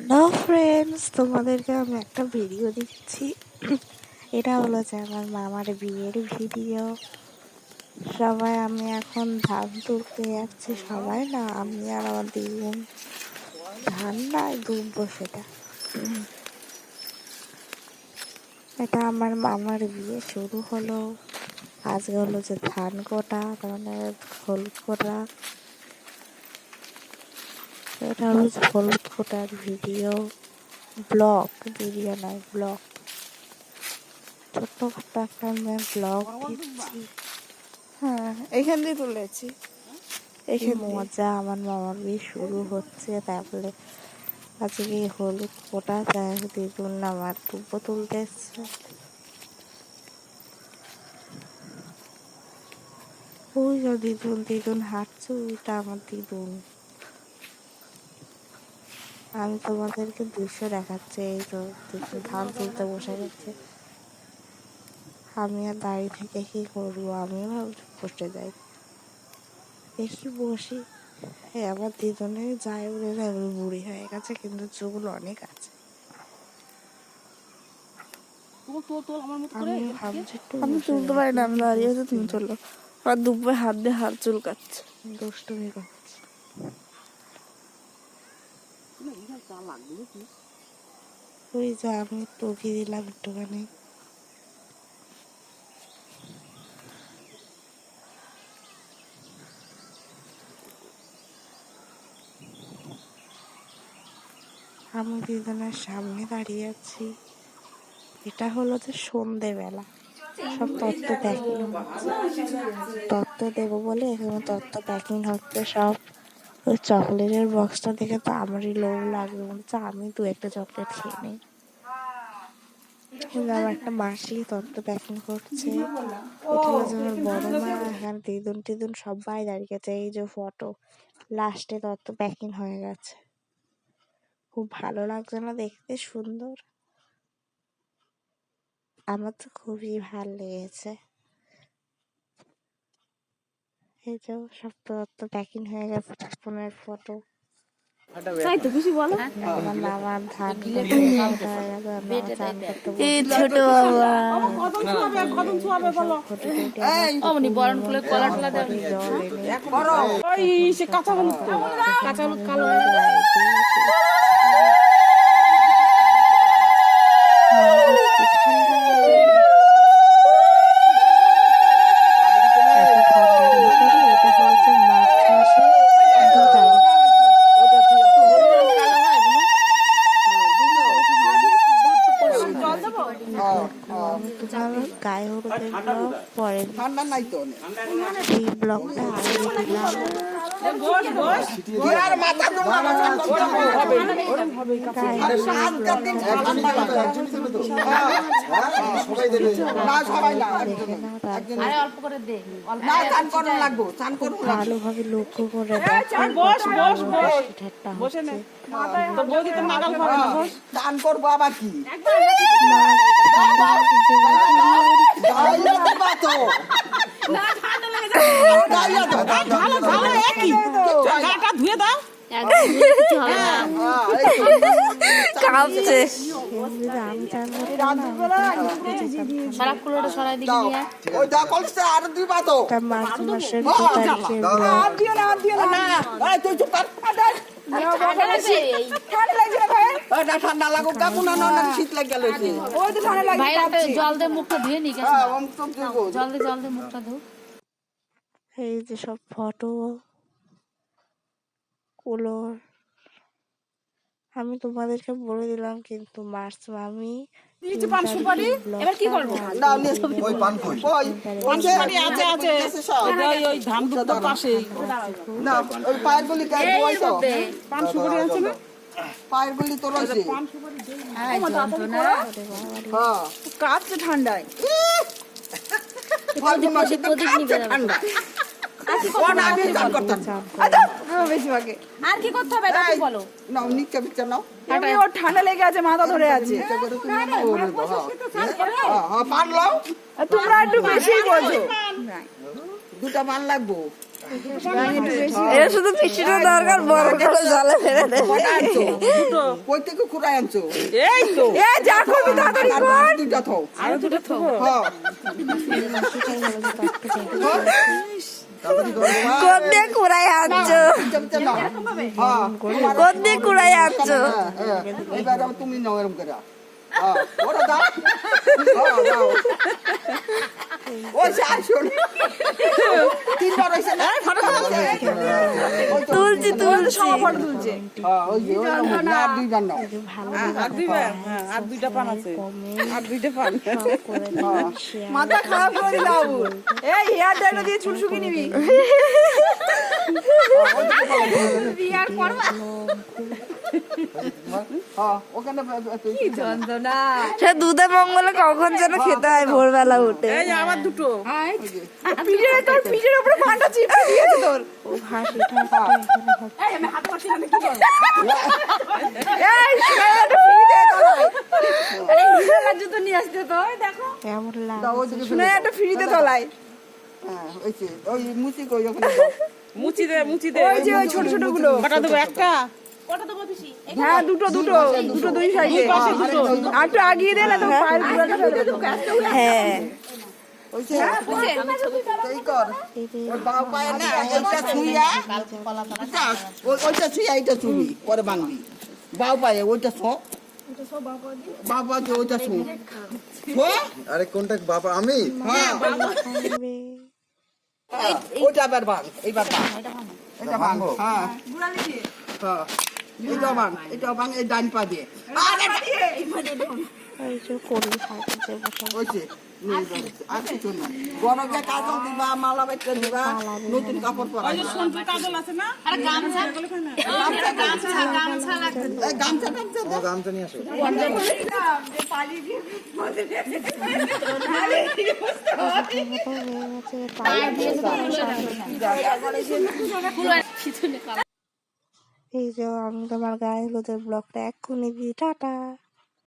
Hello friends, তোমাদেরকে আমি একটা ভিডিও দিচ্ছি। এটা হলো যে আমার মামার বিয়ের ভিডিও। সবাই আমি এখন ধান তুলতে যাচ্ছি, সবাই না, আমি আর আমার দিগুন। ধান না দুব্বো সেটা। এটা আমার মামার বিয়ে শুরু হলো। আজকে হলো যে ধান কোটা, মানে হলুদ কোটা। এটা হলো যে হলুদ কোটার ভিডিও, ব্লগ ভিডিও নয়, ব্লগ। ছোট্টখাটো একটা আমি ব্লগ দিচ্ছি। হ্যাঁ, এইখান দিয়ে তুলেছি। কি মজা, আমার মামার বিয়ে শুরু হচ্ছে। তারপরে আজকে হলুদ ফোটা, তাই দ্বিগুণ আমার দুব্বো তুলতে এসছে। ওই যে দিদুন হাঁটছে, ওইটা আমার দিদুন। আমি তোমাদেরকে দৃশ্য দেখাচ্ছি। এই তো দিদুন ধান তুলতে বসে গেছে। আমি আর দাঁড়িয়ে থেকে কি করবো, আমিও বসে যাই, দেখি বসি। আমার দিদুনে যায় বলে না, বুড়ি হয়ে গেছে, কিন্তু চুল অনেক আছে। আমি তুলতে পারি না, আমি দাঁড়িয়ে আছি, তুমি চলো। আর দুব্বে হাত দিয়ে হাত চুলকাচ্ছে, দুষ্টুমি করছে। ওই যে আমি টুকি দিলাম একটুখানি। আমি দিদুনের সামনে দাঁড়িয়ে আছি। এটা হলো যে সন্ধেবেলা, সব তত্ত্ব প্যাকিং হচ্ছে। তত্ত্ব দেবো বলে এখানে তত্ত্ব প্যাকিং হচ্ছে সব। ওই চকলেটের বক্সটা দেখে তো আমারই লোভ লাগবে, মনে হচ্ছে আমি দু একটা চকলেট খেয়ে নিই। কিন্তু আমার একটা মাসি তত্ত্ব প্যাকিং করছে। এটা হলো যে আমার বড় মা, এখানে দিদুন সবাই দাঁড়িয়ে গেছে। এই যে ফটো, লাস্টে তত্ত্ব প্যাকিং হয়ে গেছে। খুব ভালো লাগছে না দেখতে, সুন্দর। আমার তো খুবই ভালো লেগেছে। এই যে সব তত্ত্ব প্যাকিং হয়ে গেছে, ফোনের ফটো। তাই তো কিছু বলো। আমার মামার ধান ছোট গায়ে হলুদের ব্লগ পরে, এই ব্লগটা আগে দিলাম। ভালোভাবে লক্ষ্য করে কাঁপছে। মার্চ মাসের 2 তারিখে ঠান্ডা লাগুক শীত লাগে জল দিয়ে মুখটা ধুয়ে নি, জল দিয়ে মুখটা ধো। এই যে সব ফটো গুলো আমি তোমাদেরকে বলে দিলাম, কিন্তু মার্চ আমি এবার কি করবো? কাঁপছে ঠান্ডায়। ঠান্ডা আর কি করতে হবে বলো? নাও নিচে বিচে নাও, ওর ঠান্ডা লেগে আছে, মাথা ধরে আছে। পান লাও, তোমরা একটু বেশি বলছো। দুটা পান লাগবো। এটা শুধু মিষ্টিটা দরকার, বড় করে জলে ফেলে দেবে। কই থেকে কুড়াই আনছো এই তো এ যা করবি তাড়াতাড়ি আর কর। দুইটা থাও আরো দুটো থো হ্যাঁ সেটাই হলো যে তত্ত্ব দেখো। কোন দিয়ে কুড়াই আনছো? মিথ্যা মিথ্যা নাও হ্যাঁ কোন দিয়ে কুড়াই আনছো? এবার তুমি নাও এরকম করে হ্যাঁ ওরা দাও দাও ও শাল শোন তিনবার হইছে না তুলছি তুলছি। হ্যাঁ ওই যে ওই আর দুইবার নাও যে ভালো আর দুইবার হ্যাঁ আর দুইটা পান আছে আর দুইটা পান করে দিন, share মাথা খারাপ করে দাও। এই হেয়ার ড্রায়ার দিয়ে চুল শুকিয়ে নিবি। হ্যাঁ ওখানে সে দুধে মঙ্গলে কখন যেন খেতে হয় ভোরবেলা উঠে। এই আমার দুটো পিঠে তোর পিঠের উপরে পান্ডা চিপে দিয়েছে তোর। হাসিটা একটু এখানে হচ্ছে। এই শোনাটা ফ্রি দে তোলাই। আরে হিরোলা জুতো নিয়ে আসতে তো দেখো। কেমন লাগে দাও ওইদিকে ফেলে শোনাটা ফ্রি দে তোলাই। হ্যাঁ ওই যে ওই মুচি কই ওখানে দাও মুচি দে ওই যে ওই ছোট ছোট গুলো। কটা দেবো একটা হ্যাঁ দুটো দুটো দুটো দুই সাইডে। আর একটু আগিয়ে দে না তো পায়ের গুঁড়াটা ফেলে দেবো। হ্যাঁ ওই যে এই কর ওই বাউ পায় না এইটা ছুঁইয়া ওইটা ছুঁইয়া এইটা ছুঁবি পরে বানবি বাউ পায়ে ওইটা ছো বাবা যে ওইটা ছো আরে কোনটা বাবা আমি হ্যাঁ খাবে। ওইটা আবার বান এইবার বান এটা বান হ্যাঁ হ্যাঁ এটা বান এটা বান এই ডান পা দিয়ে ওই যে করি থাকে বসে ওই যে আর কিছু না গরমে কাজল দিবা মালা বেচতে দিবা নতুন কাপড় পরা কাজল আছে না এই গামছা টামছা দে। আমার গামছা নিয়ে আসো এই যে আমি তোমার গায়ে হলুদের ব্লগটা এক্ষুনি দিই, টাটা।